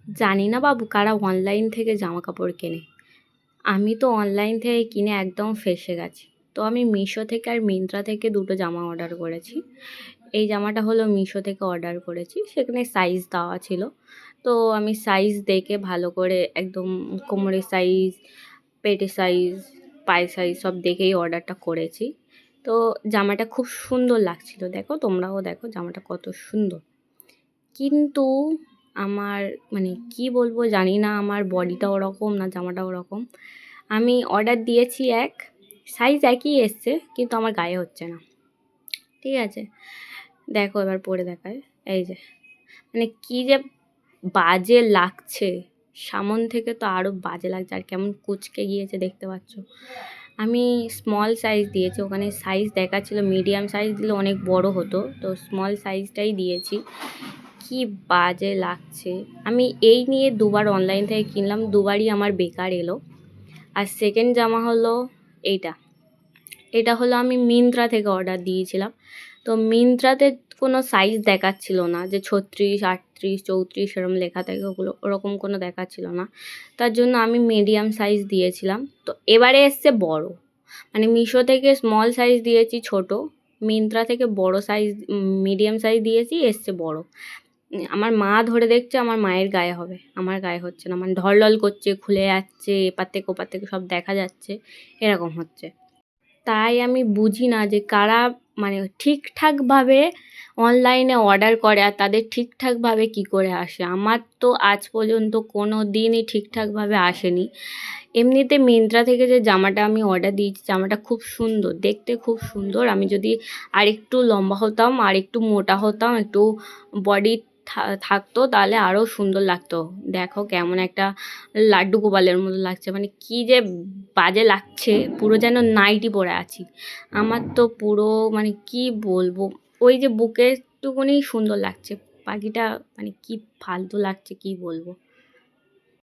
জানি না বাবু কারা অনলাইন থেকে জামা কাপড় কেনে। আমি তো অনলাইন থেকে কিনে একদম ফেঁসে গেছি। তো আমি মিশো থেকে আর মিন্ত্রা থেকে দুটো জামা অর্ডার করেছি। এই জামাটা হলো মিশো থেকে অর্ডার করেছি, সেখানে সাইজ দেওয়া ছিল। তো আমি সাইজ দেখে ভালো করে একদম কোমরের সাইজ, পেটের সাইজ, পায়ের সাইজ সব দেখেই অর্ডারটা করেছি। তো জামাটা খুব সুন্দর লাগছিল, দেখো তোমরাও দেখো জামাটা কত সুন্দর। কিন্তু আমার মানে কি বলবো জানি না, আমার বডিটা ওরকম না জামাটা ওরকম। আমি অর্ডার দিয়েছি এক, সাইজ একই এসছে কিন্তু আমার গায়ে হচ্ছে না। ঠিক আছে, দেখো এবার পরে দেখায়। এই যে মানে কি যে বাজে লাগছে, সামন থেকে তো আরও বাজে লাগছে, আর কেমন কুচকে গিয়েছে দেখতে পাচ্ছ। আমি স্মল সাইজ দিয়েছি, ওখানে সাইজ দেখাচ্ছিল মিডিয়াম সাইজ দিলে অনেক বড় হতো, তো স্মল সাইজটাই দিয়েছি। কি বাজে লাগছে। আমি এই নিয়ে দুবার অনলাইন থেকে কিনলাম, দুবারই আমার বেকার এলো। আর সেকেন্ড জামা হলো এইটা। এটা হলো আমি মিন্ত্রা থেকে অর্ডার দিয়েছিলাম। তো মিন্ত্রাতে কোনো সাইজ দেখাচ্ছিল না, যে 36, 38, 34 এরকম লেখা থাকে, ওগুলো ওরকম কোনো দেখাচ্ছিল না। তার জন্য আমি মিডিয়াম সাইজ দিয়েছিলাম। তো এবারে এসছে বড়, মানে মিশো থেকে স্মল সাইজ দিয়েছি ছোট, মিন্ত্রা থেকে বড় সাইজ মিডিয়াম সাইজ দিয়েছি, এসছে বড়। আমার মা ধরে দেখছে আমার মায়ের গায়ে হবে, আমার গায়ে হচ্ছে না, মানে ঢলঢল করছে, খুলে যাচ্ছে, এপার থেকে ওপার থেকে সব দেখা যাচ্ছে, এরকম হচ্ছে। তাই আমি বুঝি না যে কারা মানে ঠিকঠাকভাবে অনলাইনে অর্ডার করে আর তাদের ঠিকঠাকভাবে কী করে আসে। আমার তো আজ পর্যন্ত কোনো দিনই ঠিকঠাকভাবে আসেনি। এমনিতে মিন্ত্রা থেকে যে জামাটা আমি অর্ডার দিয়েছি, জামাটা খুব সুন্দর, দেখতে খুব সুন্দর। আমি যদি আরেকটু লম্বা হতাম, আরেকটু মোটা হতাম, একটু বডি থাকতো, তাহলে আরও সুন্দর লাগতো। দেখো কেমন একটা লাড্ডু গোপালের মতো লাগছে, মানে কি যে বাজে লাগছে, পুরো যেন নাইটি পরে আছি। আমার তো পুরো মানে কি বলবো, ওই যে বুকের টুকুনি সুন্দর লাগছে, বাকিটা মানে কি ফালতু লাগছে কি বলবো।